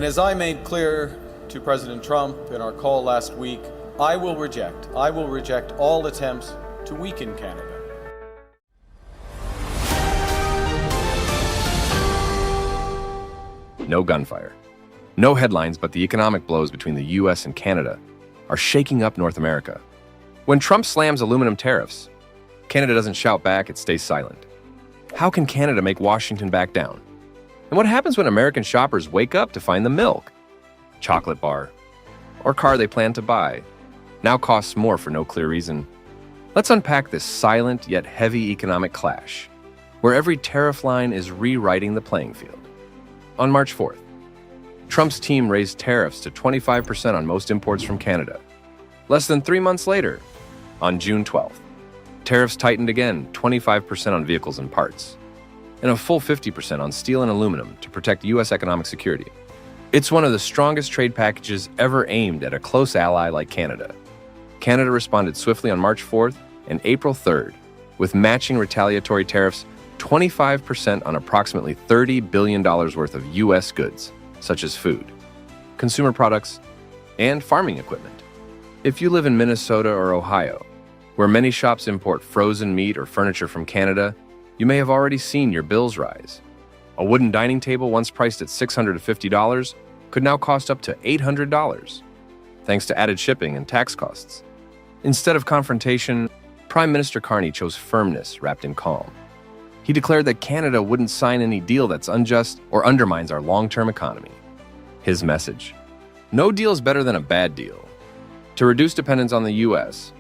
And as I made clear to President Trump in our call last week, I will reject all attempts to weaken Canada. No gunfire. No headlines, but the economic blows between the U.S. and Canada are shaking up North America. When Trump slams aluminum tariffs, Canada doesn't shout back, it stays silent. How can Canada make Washington back down? And what happens when American shoppers wake up to find the milk, chocolate bar, or car they plan to buy now costs more for no clear reason? Let's unpack this silent yet heavy economic clash, where every tariff line is rewriting the playing field. On March 4th, Trump's team raised tariffs to 25% on most imports from Canada. Less than 3 months later, on June 12th, tariffs tightened again, 25% on vehicles and parts, and a full 50% on steel and aluminum to protect U.S. economic security. It's one of the strongest trade packages ever aimed at a close ally like Canada. Canada responded swiftly on March 4th and April 3rd with matching retaliatory tariffs, 25% on approximately $30 billion worth of U.S. goods, such as food, consumer products, and farming equipment. If you live in Minnesota or Ohio, where many shops import frozen meat or furniture from Canada, you may have already seen your bills rise. A wooden dining table once priced at $650 could now cost up to $800, thanks to added shipping and tax costs. Instead of confrontation, Prime Minister Carney chose firmness wrapped in calm. He declared that Canada wouldn't sign any deal that's unjust or undermines our long-term economy. His message: no deal is better than a bad deal. To reduce dependence on the U.S.,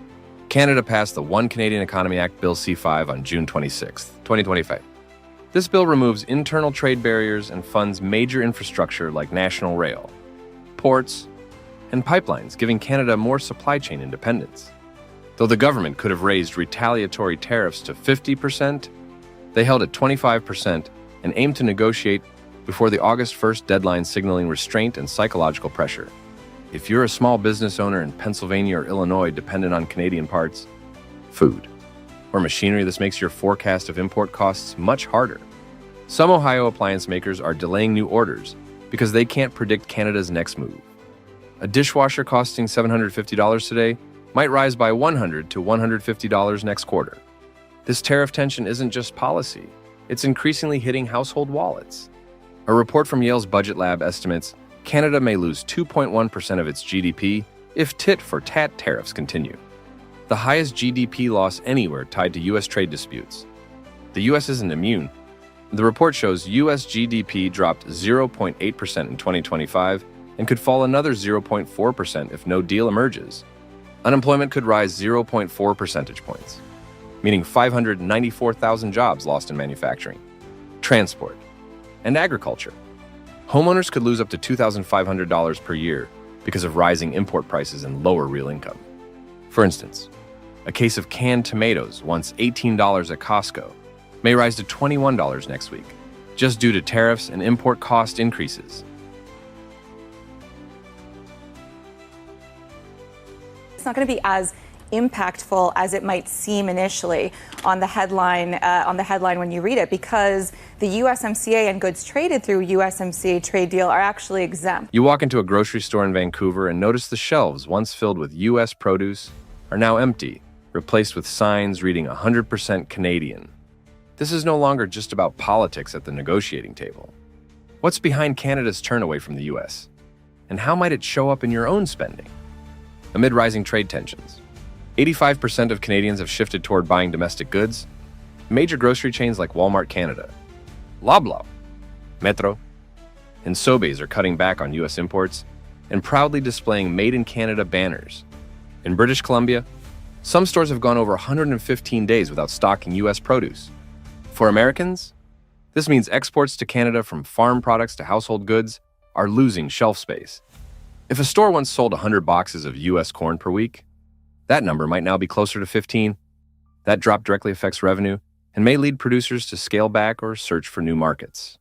Canada passed the One Canadian Economy Act Bill C-5 on June 26, 2025. This bill removes internal trade barriers and funds major infrastructure like national rail, ports, and pipelines, giving Canada more supply chain independence. Though the government could have raised retaliatory tariffs to 50%, they held at 25% and aimed to negotiate before the August 1st deadline, signaling restraint and psychological pressure. If you're a small business owner in Pennsylvania or Illinois dependent on Canadian parts, food, or machinery, this makes your forecast of import costs much harder. Some Ohio appliance makers are delaying new orders because they can't predict Canada's next move. A dishwasher costing $750 today might rise by $100 to $150 next quarter. This tariff tension isn't just policy, it's increasingly hitting household wallets. A report from Yale's Budget Lab estimates Canada may lose 2.1% of its GDP if tit-for-tat tariffs continue, the highest GDP loss anywhere tied to U.S. trade disputes. The U.S. isn't immune. The report shows U.S. GDP dropped 0.8% in 2025 and could fall another 0.4% if no deal emerges. Unemployment could rise 0.4 percentage points, meaning 594,000 jobs lost in manufacturing, transport, and agriculture. Homeowners could lose up to $2,500 per year because of rising import prices and lower real income. For instance, a case of canned tomatoes, once $18 at Costco, may rise to $21 next week, just due to tariffs and import cost increases. It's not going to be as impactful as it might seem initially on the headline when you read it, because the USMCA and goods traded through USMCA trade deal are actually exempt. You walk into a grocery store in Vancouver and notice the shelves, once filled with U.S. produce, are now empty, replaced with signs reading 100% Canadian. This is no longer just about politics at the negotiating table. What's behind Canada's turn away from the U.S.? And how might it show up in your own spending? Amid rising trade tensions, 85% of Canadians have shifted toward buying domestic goods. Major grocery chains like Walmart Canada, Loblaw, Metro, and Sobeys are cutting back on U.S. imports and proudly displaying Made in Canada banners. In British Columbia, some stores have gone over 115 days without stocking U.S. produce. For Americans, this means exports to Canada from farm products to household goods are losing shelf space. If a store once sold 100 boxes of U.S. corn per week, that number might now be closer to 15. That drop directly affects revenue and may lead producers to scale back or search for new markets.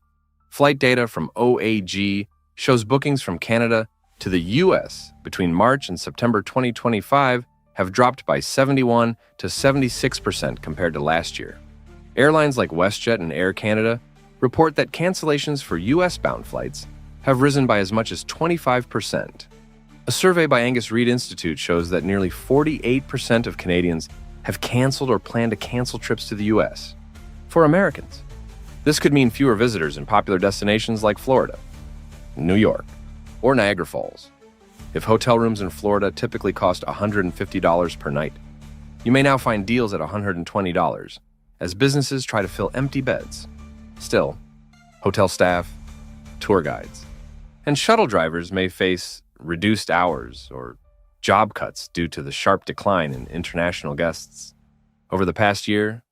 Flight data from OAG shows bookings from Canada to the U.S. between March and September 2025 have dropped by 71 to 76% compared to last year. Airlines like WestJet and Air Canada report that cancellations for U.S.-bound flights have risen by as much as 25%. A survey by Angus Reid Institute shows that nearly 48% of Canadians have canceled or plan to cancel trips to the U.S. For Americans, this could mean fewer visitors in popular destinations like Florida, New York, or Niagara Falls. If hotel rooms in Florida typically cost $150 per night, you may now find deals at $120 as businesses try to fill empty beds. Still, hotel staff, tour guides, and shuttle drivers may face reduced hours or job cuts due to the sharp decline in international guests. Over the past year,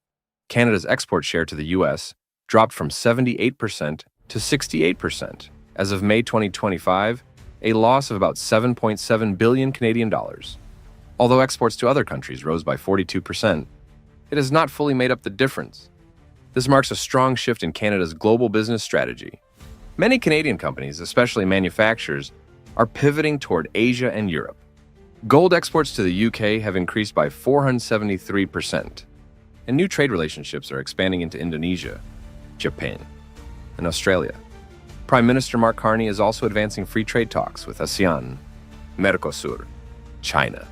Canada's export share to the U.S. dropped from 78% to 68%. As of May 2025, a loss of about 7.7 billion Canadian dollars. Although exports to other countries rose by 42%, it has not fully made up the difference. This marks a strong shift in Canada's global business strategy. Many Canadian companies, especially manufacturers, are pivoting toward Asia and Europe. Gold exports to the UK have increased by 473%, and new trade relationships are expanding into Indonesia, Japan, and Australia. Prime Minister Mark Carney is also advancing free trade talks with ASEAN, Mercosur, China,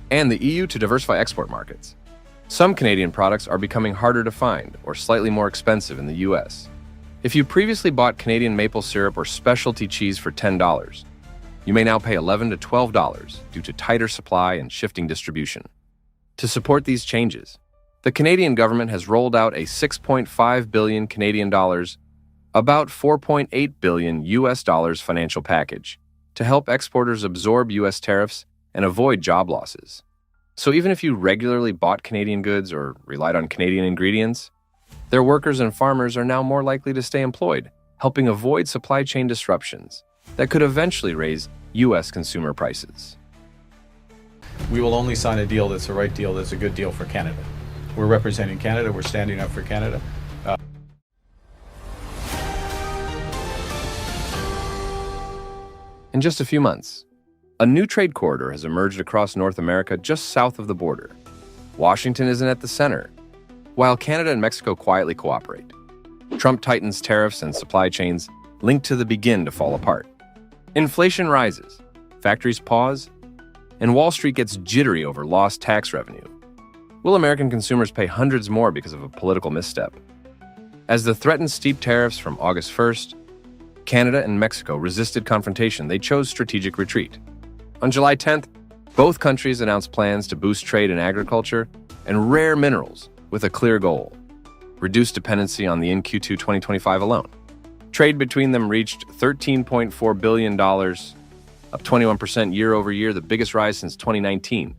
and the EU to diversify export markets. Some Canadian products are becoming harder to find or slightly more expensive in the US. If you previously bought Canadian maple syrup or specialty cheese for $10, you may now pay $11 to $12 due to tighter supply and shifting distribution. To support these changes, the Canadian government has rolled out a 6.5 billion Canadian dollars, about $4.8 billion US dollars financial package to help exporters absorb US tariffs and avoid job losses. So even if you regularly bought Canadian goods or relied on Canadian ingredients, their workers and farmers are now more likely to stay employed, helping avoid supply chain disruptions that could eventually raise US consumer prices. We will only sign a deal that's the right deal, that's a good deal for Canada. We're representing Canada, we're standing up for Canada. In just a few months, a new trade corridor has emerged across North America just south of the border. Washington isn't at the center, while Canada and Mexico quietly cooperate. Trump tightens tariffs and supply chains linked to the begin to fall apart. Inflation rises, factories pause, and Wall Street gets jittery over lost tax revenue. Will American consumers pay hundreds more because of a political misstep? As the threatened steep tariffs from August 1st, Canada and Mexico resisted confrontation. They chose strategic retreat. On July 10th, both countries announced plans to boost trade in agriculture and rare minerals with a clear goal: reduce dependency on the in Q2 2025 alone. Trade between them reached $13.4 billion, up 21% year over year, the biggest rise since 2019.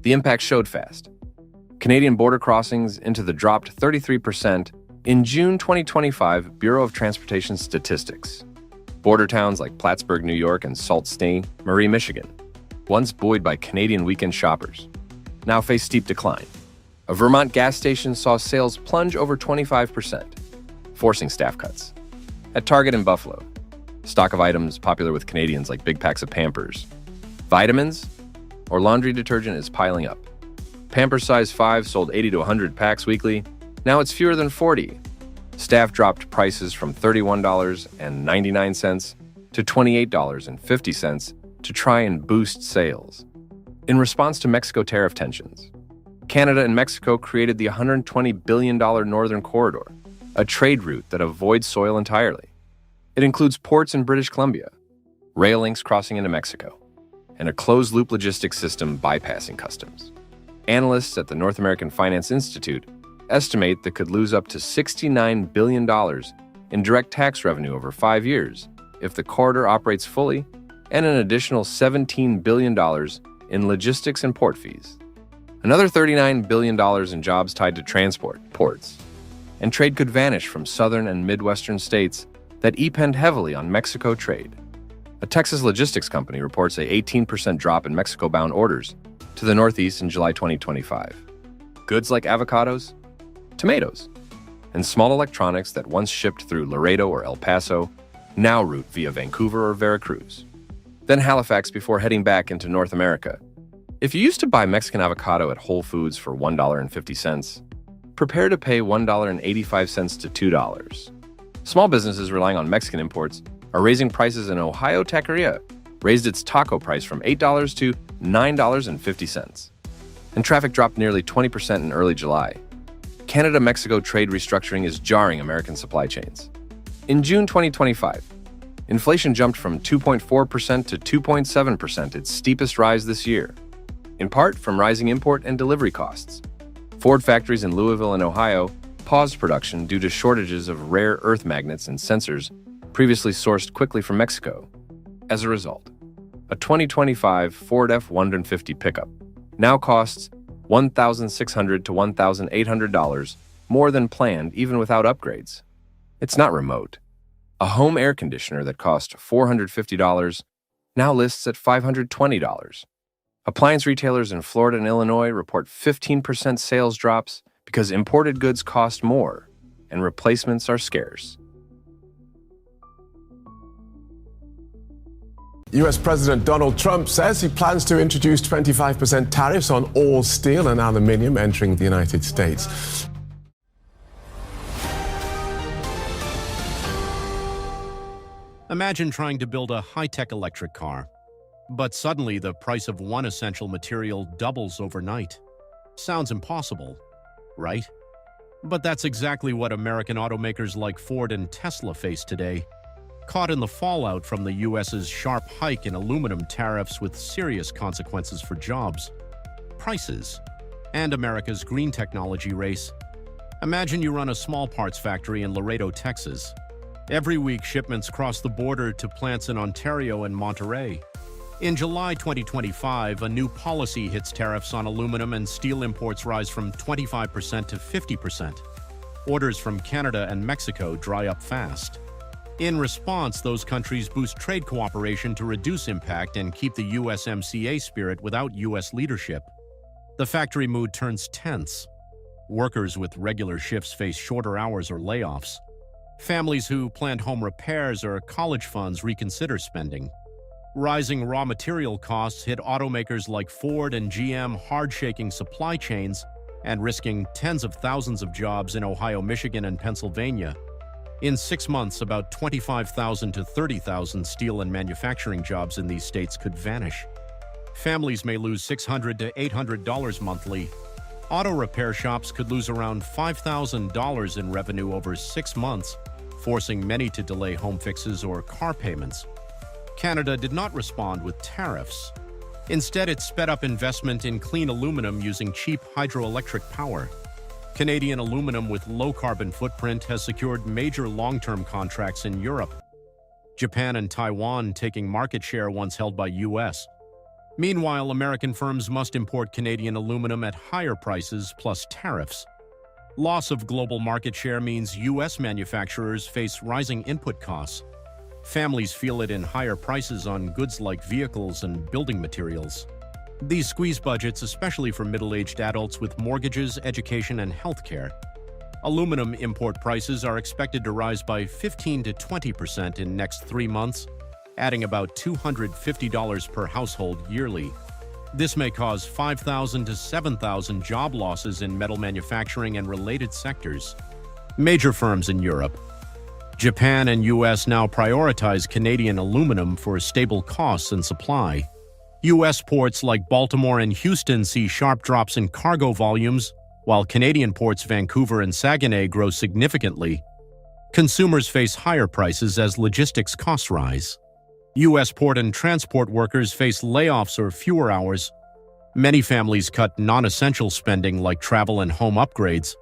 The impact showed fast. Canadian border crossings into the dropped 33% in June 2025 Bureau of Transportation statistics. Border towns like Plattsburgh, New York, and Sault Ste. Marie, Michigan, once buoyed by Canadian weekend shoppers, now face steep decline. A Vermont gas station saw sales plunge over 25%, forcing staff cuts. At Target in Buffalo, stock of items popular with Canadians like big packs of Pampers, vitamins, or laundry detergent is piling up. Pampers size 5 sold 80 to 100 packs weekly. Now it's fewer than 40. Staff dropped prices from $31.99 to $28.50 to try and boost sales. In response to Mexico tariff tensions, Canada and Mexico created the $120 billion Northern Corridor, a trade route that avoids soil entirely. It includes ports in British Columbia, rail links crossing into Mexico, and a closed-loop logistics system bypassing customs. Analysts at the North American Finance Institute estimate that could lose up to $69 billion in direct tax revenue over 5 years if the corridor operates fully, and an additional $17 billion in logistics and port fees. Another $39 billion in jobs tied to transport, ports, and trade could vanish from southern and midwestern states that depend heavily on Mexico trade. A Texas logistics company reports a 18% drop in Mexico-bound orders to the Northeast in July 2025. Goods like avocados, tomatoes, and small electronics that once shipped through Laredo or El Paso now route via Vancouver or Veracruz, then Halifax before heading back into North America. If you used to buy Mexican avocado at Whole Foods for $1.50, prepare to pay $1.85 to $2. Small businesses relying on Mexican imports are raising prices in Ohio. Taqueria raised its taco price from $8 to $9.50. And traffic dropped nearly 20% in early July. Canada-Mexico trade restructuring is jarring American supply chains. In June 2025, inflation jumped from 2.4% to 2.7%, its steepest rise this year, in part from rising import and delivery costs. Ford factories in Louisville and Ohio paused production due to shortages of rare earth magnets and sensors previously sourced quickly from Mexico. As a result, a 2025 Ford F-150 pickup now costs $1,600 to $1,800 more than planned, even without upgrades. It's not remote. A home air conditioner that cost $450 now lists at $520. Appliance retailers in Florida and Illinois report 15% sales drops because imported goods cost more and replacements are scarce. U.S. President Donald Trump says he plans to introduce 25% tariffs on all steel and aluminium entering the United States. Imagine trying to build a high-tech electric car, but suddenly the price of one essential material doubles overnight. Sounds impossible, right? But that's exactly what American automakers like Ford and Tesla face today, caught in the fallout from the U.S.'s sharp hike in aluminum tariffs with serious consequences for jobs, prices, and America's green technology race. Imagine you run a small parts factory in Laredo, Texas. Every week, shipments cross the border to plants in Ontario and Monterey. In July 2025, a new policy hits tariffs on aluminum, and steel imports rise from 25% to 50%. Orders from Canada and Mexico dry up fast. In response, those countries boost trade cooperation to reduce impact and keep the USMCA spirit without U.S. leadership. The factory mood turns tense. Workers with regular shifts face shorter hours or layoffs. Families who planned home repairs or college funds reconsider spending. Rising raw material costs hit automakers like Ford and GM, hard shaking supply chains and risking tens of thousands of jobs in Ohio, Michigan, and Pennsylvania. In 6 months, about 25,000 to 30,000 steel and manufacturing jobs in these states could vanish. Families may lose $600 to $800 monthly. Auto repair shops could lose around $5,000 in revenue over 6 months, forcing many to delay home fixes or car payments. Canada did not respond with tariffs. Instead, it sped up investment in clean aluminum using cheap hydroelectric power. Canadian aluminum with low carbon footprint has secured major long-term contracts in Europe. Japan and Taiwan taking market share once held by U.S. Meanwhile, American firms must import Canadian aluminum at higher prices plus tariffs. Loss of global market share means U.S. manufacturers face rising input costs. Families feel it in higher prices on goods like vehicles and building materials. These squeeze budgets, especially for middle-aged adults with mortgages, education, and healthcare. Aluminum import prices are expected to rise by 15 to 20% in next 3 months, adding about $250 per household yearly. This may cause 5,000 to 7,000 job losses in metal manufacturing and related sectors. Major firms in Europe, Japan, and U.S. now prioritize Canadian aluminum for stable costs and supply. U.S. ports like Baltimore and Houston see sharp drops in cargo volumes, while Canadian ports Vancouver and Saguenay grow significantly. Consumers face higher prices as logistics costs rise. U.S. port and transport workers face layoffs or fewer hours. Many families cut non-essential spending like travel and home upgrades.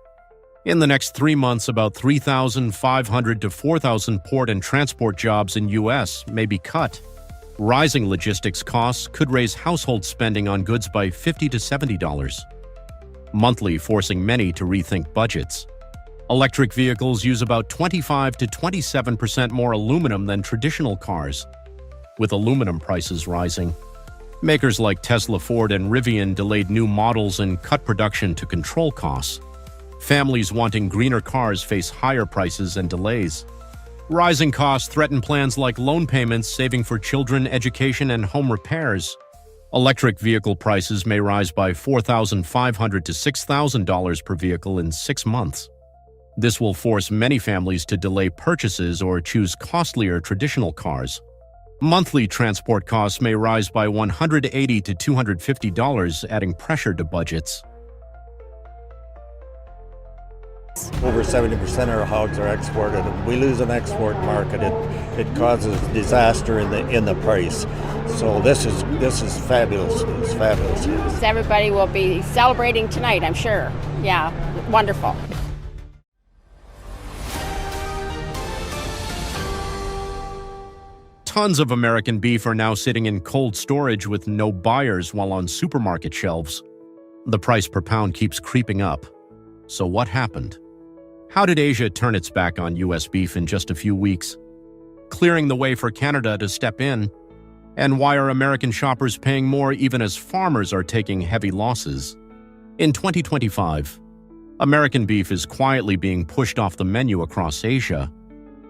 In the next 3 months, about 3,500 to 4,000 port and transport jobs in U.S. may be cut. Rising logistics costs could raise household spending on goods by $50 to $70 monthly, forcing many to rethink budgets. Electric vehicles use about 25 to 27% more aluminum than traditional cars. With aluminum prices rising, makers like Tesla, Ford, and Rivian delayed new models and cut production to control costs. Families wanting greener cars face higher prices and delays. Rising costs threaten plans like loan payments, saving for children, education, and home repairs. Electric vehicle prices may rise by $4,500 to $6,000 per vehicle in 6 months. This will force many families to delay purchases or choose costlier traditional cars. Monthly transport costs may rise by $180 to $250, adding pressure to budgets. Over 70% of our hogs are exported. If we lose an export market, it causes disaster in the price. So this is fabulous. It's fabulous. Everybody will be celebrating tonight, I'm sure. Yeah, wonderful. Tons of American beef are now sitting in cold storage with no buyers while on supermarket shelves. The price per pound keeps creeping up. So what happened? How did Asia turn its back on U.S. beef in just a few weeks, clearing the way for Canada to step in? And why are American shoppers paying more even as farmers are taking heavy losses? In 2025, American beef is quietly being pushed off the menu across Asia,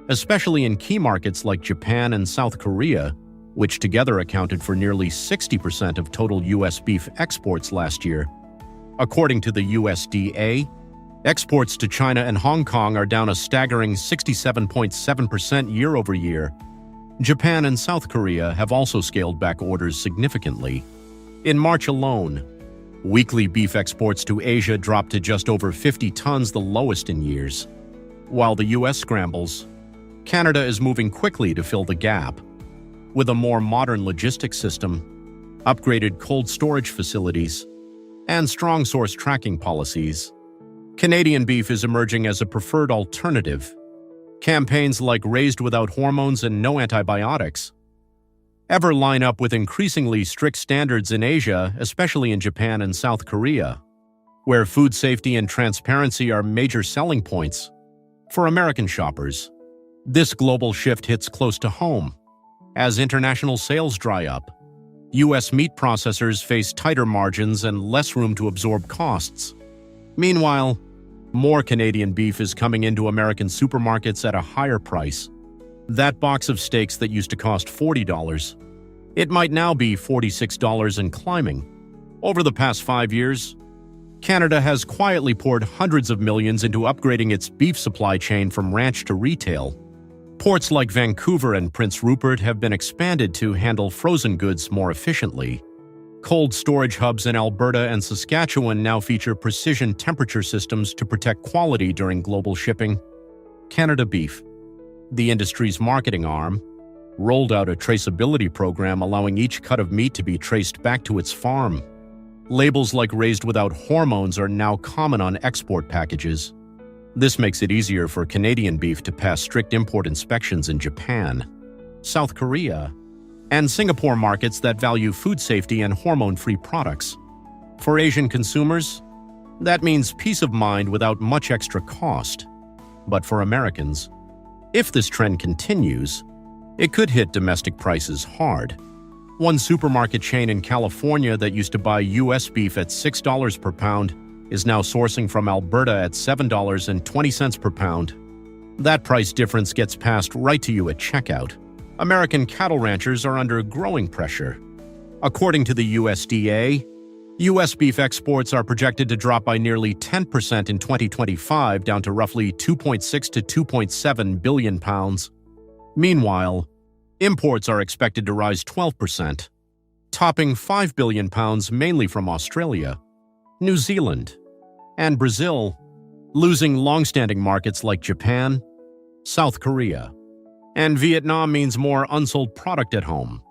especially in key markets like Japan and South Korea, which together accounted for nearly 60% of total U.S. beef exports last year. According to the USDA, exports to China and Hong Kong are down a staggering 67.7% year over year. Japan and South Korea have also scaled back orders significantly. In March alone, weekly beef exports to Asia dropped to just over 50 tons, the lowest in years. While the U.S. scrambles, Canada is moving quickly to fill the gap. With a more modern logistics system, upgraded cold storage facilities, and strong source tracking policies, Canadian beef is emerging as a preferred alternative. Campaigns like Raised Without Hormones and No Antibiotics ever line up with increasingly strict standards in Asia, especially in Japan and South Korea, where food safety and transparency are major selling points. For American shoppers, this global shift hits close to home. As international sales dry up, U.S. meat processors face tighter margins and less room to absorb costs. Meanwhile, more Canadian beef is coming into American supermarkets at a higher price. That box of steaks that used to cost $40, it might now be $46 and climbing. Over the past 5 years, Canada has quietly poured hundreds of millions into upgrading its beef supply chain from ranch to retail. Ports like Vancouver and Prince Rupert have been expanded to handle frozen goods more efficiently. Cold storage hubs in Alberta and Saskatchewan now feature precision temperature systems to protect quality during global shipping. Canada Beef, the industry's marketing arm, rolled out a traceability program allowing each cut of meat to be traced back to its farm. Labels like Raised Without Hormones are now common on export packages. This makes it easier for Canadian beef to pass strict import inspections in Japan, South Korea, and Singapore markets that value food safety and hormone-free products. For Asian consumers, that means peace of mind without much extra cost. But for Americans, if this trend continues, it could hit domestic prices hard. One supermarket chain in California that used to buy U.S. beef at $6 per pound is now sourcing from Alberta at $7.20 per pound. That price difference gets passed right to you at checkout. American cattle ranchers are under growing pressure. According to the USDA, U.S. beef exports are projected to drop by nearly 10% in 2025, down to roughly 2.6 to 2.7 billion pounds. Meanwhile, imports are expected to rise 12%, topping 5 billion pounds mainly from Australia, New Zealand, and Brazil, losing long-standing markets like Japan, South Korea. And Vietnam means more unsold product at home,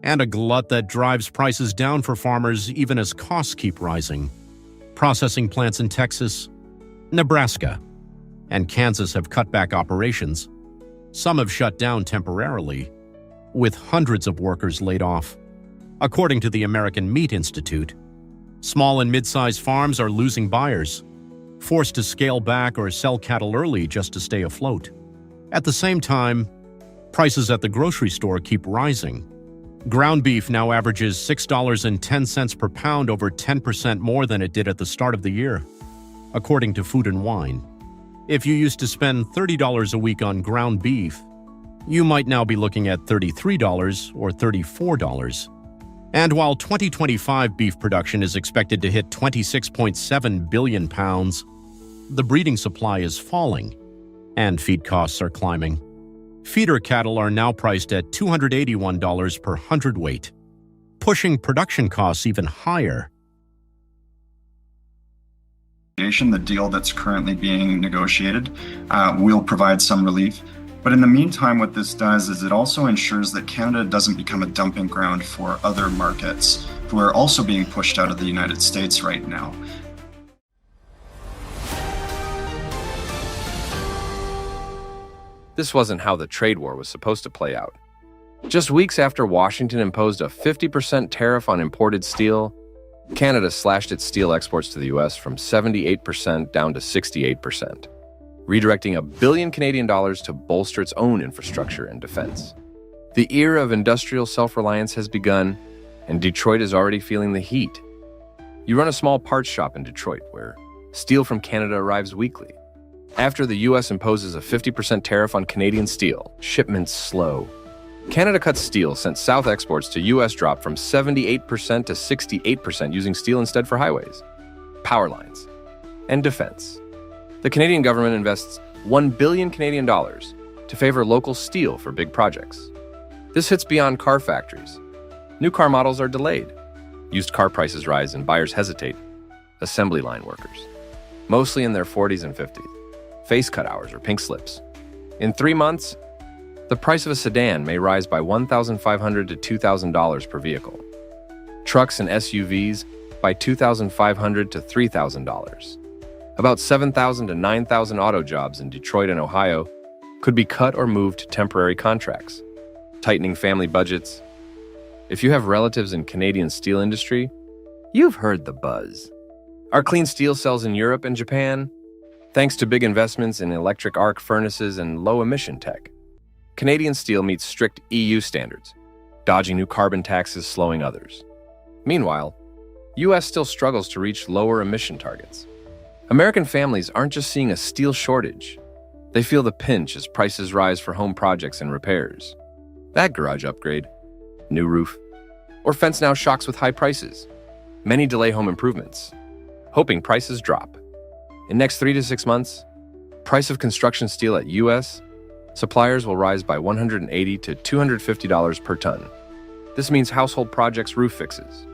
and a glut that drives prices down for farmers even as costs keep rising. Processing plants in Texas, Nebraska, and Kansas have cut back operations. Some have shut down temporarily, with hundreds of workers laid off. According to the American Meat Institute, small and mid-sized farms are losing buyers, forced to scale back or sell cattle early just to stay afloat. At the same time, prices at the grocery store keep rising. Ground beef now averages $6.10 per pound, over 10% more than it did at the start of the year, according to Food & Wine. If you used to spend $30 a week on ground beef, you might now be looking at $33 or $34. And while 2025 beef production is expected to hit 26.7 billion pounds, the breeding supply is falling, and feed costs are climbing. Feeder cattle are now priced at $281 per hundredweight, pushing production costs even higher. The deal that's currently being negotiated will provide some relief. But in the meantime, what this does is it also ensures that Canada doesn't become a dumping ground for other markets who are also being pushed out of the United States right now. This wasn't how the trade war was supposed to play out. Just weeks after Washington imposed a 50% tariff on imported steel, Canada slashed its steel exports to the U.S. from 78% down to 68%, redirecting $1 billion Canadian to bolster its own infrastructure and defense. The era of industrial self-reliance has begun, and Detroit is already feeling the heat. You run a small parts shop in Detroit where steel from Canada arrives weekly. After the U.S. imposes a 50% tariff on Canadian steel, shipments slow. Canada cuts steel sent south exports to U.S. drop from 78% to 68% using steel instead for highways, power lines, and defense. The Canadian government invests $1 billion Canadian to favor local steel for big projects. This hits beyond car factories. New car models are delayed. Used car prices rise and buyers hesitate. Assembly line workers, mostly in their 40s and 50s, face cut hours or pink slips. In 3 months, the price of a sedan may rise by $1,500 to $2,000 per vehicle. Trucks and SUVs by $2,500 to $3,000. About 7,000 to 9,000 auto jobs in Detroit and Ohio could be cut or moved to temporary contracts, tightening family budgets. If you have relatives in Canadian steel industry, you've heard the buzz. Our clean steel sells in Europe and Japan, thanks to big investments in electric arc furnaces and low-emission tech. Canadian steel meets strict EU standards, dodging new carbon taxes, slowing others. Meanwhile, U.S. still struggles to reach lower emission targets. American families aren't just seeing a steel shortage. They feel the pinch as prices rise for home projects and repairs. That garage upgrade, new roof, or fence now shocks with high prices. Many delay home improvements, hoping prices drop. In next 3 to 6 months, price of construction steel at U.S. suppliers will rise by $180 to $250 per ton. This means household projects, roof fixes,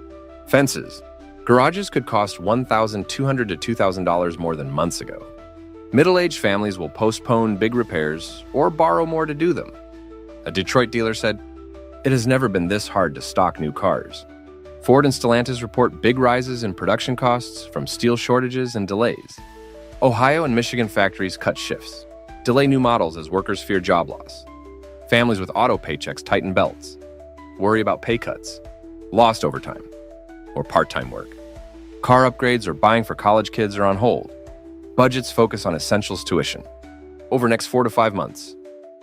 fences, garages could cost $1,200 to $2,000 more than months ago. Middle-aged families will postpone big repairs or borrow more to do them. A Detroit dealer said, "It has never been this hard to stock new cars." Ford and Stellantis report big rises in production costs from steel shortages and delays. Ohio and Michigan factories cut shifts, delay new models as workers fear job loss. Families with auto paychecks tighten belts, worry about pay cuts, lost overtime, or part-time work. Car upgrades or buying for college kids are on hold. Budgets focus on essentials tuition. Over next 4 to 5 months,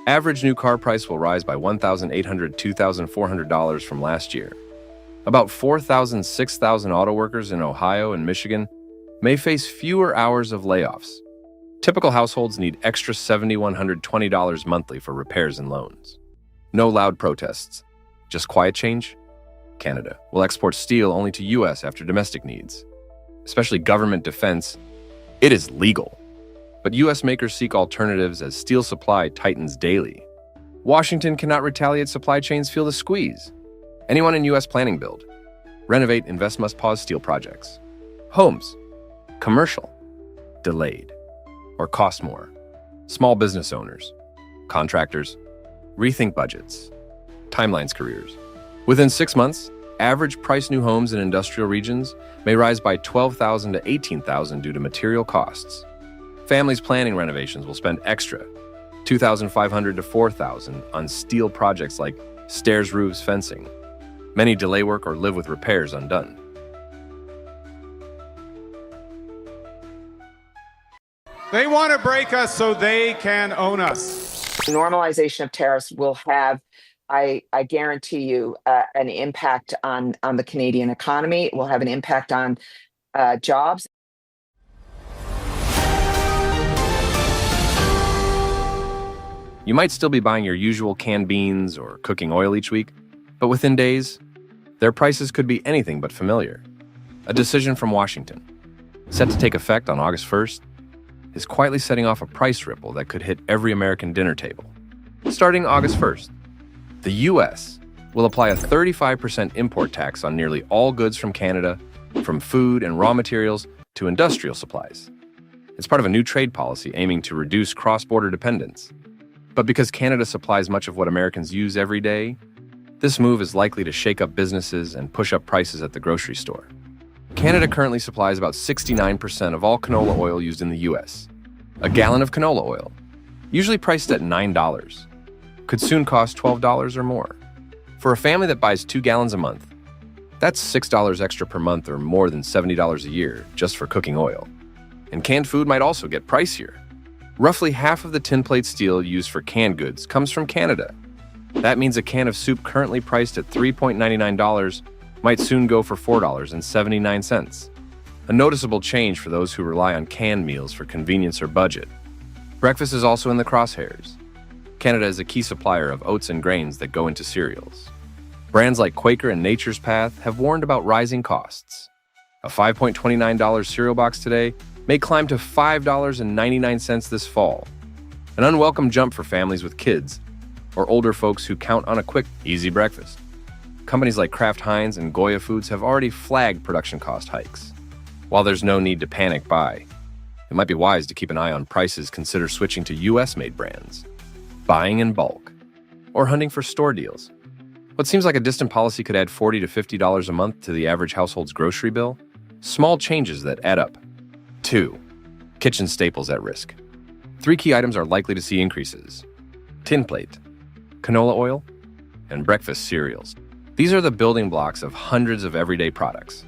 average new car price will rise by $1,800 to $2,400 from last year. About 4,000 to 6,000 auto workers in Ohio and Michigan may face fewer hours of layoffs. Typical households need extra $7,120 monthly for repairs and loans. No loud protests, just quiet change. Canada will export steel only to U.S. after domestic needs. Especially government defense, it is legal. But U.S. makers seek alternatives as steel supply tightens daily. Washington cannot retaliate, supply chains feel the squeeze. Anyone in U.S. planning build, renovate, invest must pause steel projects. Homes, commercial, delayed, or cost more. Small business owners, contractors, rethink budgets, timelines, careers. Within 6 months, average price new homes in industrial regions may rise by $12,000 to $18,000 due to material costs. Families planning renovations will spend extra $2,500 to $4,000 on steel projects like stairs, roofs, fencing. Many delay work or live with repairs undone. They want to break us so they can own us. Normalization of tariffs will have, I guarantee you, an impact on the Canadian economy. It will have an impact on jobs. You might still be buying your usual canned beans or cooking oil each week, but within days, their prices could be anything but familiar. A decision from Washington, set to take effect on August 1st, is quietly setting off a price ripple that could hit every American dinner table. Starting August 1st, the U.S. will apply a 35% import tax on nearly all goods from Canada, from food and raw materials to industrial supplies. It's part of a new trade policy aiming to reduce cross-border dependence. But because Canada supplies much of what Americans use every day, this move is likely to shake up businesses and push up prices at the grocery store. Canada currently supplies about 69% of all canola oil used in the U.S. A gallon of canola oil, usually priced at $9, could soon cost $12 or more. For a family that buys 2 gallons a month, that's $6 extra per month or more than $70 a year just for cooking oil. And canned food might also get pricier. Roughly half of the tin plate steel used for canned goods comes from Canada. That means a can of soup currently priced at $3.99 might soon go for $4.79. A noticeable change for those who rely on canned meals for convenience or budget. Breakfast is also in the crosshairs. Canada is a key supplier of oats and grains that go into cereals. Brands like Quaker and Nature's Path have warned about rising costs. A $5.29 cereal box today may climb to $5.99 this fall. An unwelcome jump for families with kids or older folks who count on a quick, easy breakfast. Companies like Kraft Heinz and Goya Foods have already flagged production cost hikes. While there's no need to panic buy, it might be wise to keep an eye on prices. Consider switching to U.S.-made brands, buying in bulk, or hunting for store deals. What seems like a distant policy could add $40 to $50 a month to the average household's grocery bill. Small changes that add up. 2. Kitchen staples at risk. 3 key items are likely to see increases: tin plate, canola oil, and breakfast cereals. These are the building blocks of hundreds of everyday products.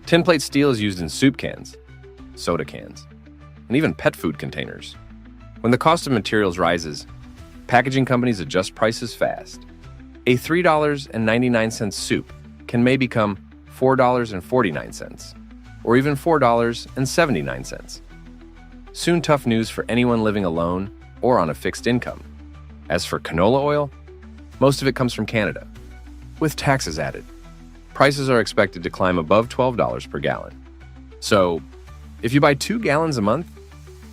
Tin plate steel is used in soup cans, soda cans, and even pet food containers. When the cost of materials rises, packaging companies adjust prices fast. A $3.99 soup can may become $4.49, or even $4.79. Soon tough news for anyone living alone or on a fixed income. As for canola oil, most of it comes from Canada. With taxes added, prices are expected to climb above $12 per gallon. So, if you buy 2 gallons a month,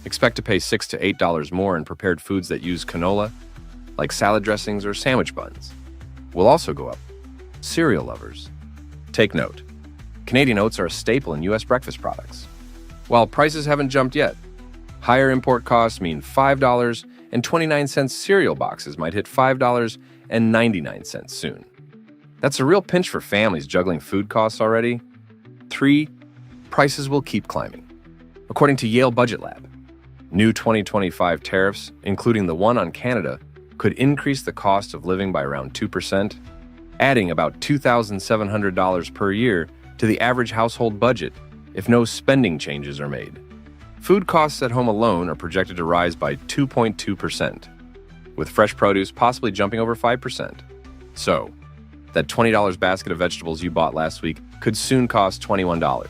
expect to pay $6 to $8 more in prepared foods that use canola, like salad dressings or sandwich buns. Will also go up. Cereal lovers, take note. Canadian oats are a staple in U.S. breakfast products. While prices haven't jumped yet, higher import costs mean $5.29 cereal boxes might hit $5.99 soon. That's a real pinch for families juggling food costs already. 3, prices will keep climbing. According to Yale Budget Lab, new 2025 tariffs, including the one on Canada, could increase the cost of living by around 2%, adding about $2,700 per year to the average household budget if no spending changes are made. Food costs at home alone are projected to rise by 2.2%, with fresh produce possibly jumping over 5%. So, that $20 basket of vegetables you bought last week could soon cost $21.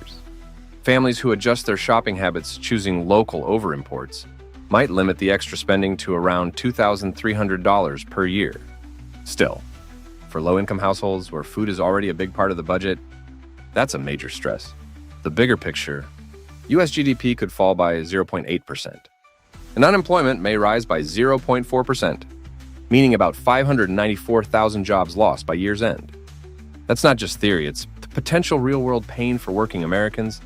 Families who adjust their shopping habits choosing local over imports might limit the extra spending to around $2,300 per year. Still, for low-income households where food is already a big part of the budget, that's a major stress. The bigger picture, U.S. GDP could fall by 0.8%, and unemployment may rise by 0.4%, meaning about 594,000 jobs lost by year's end. That's not just theory, it's the potential real-world pain for working Americans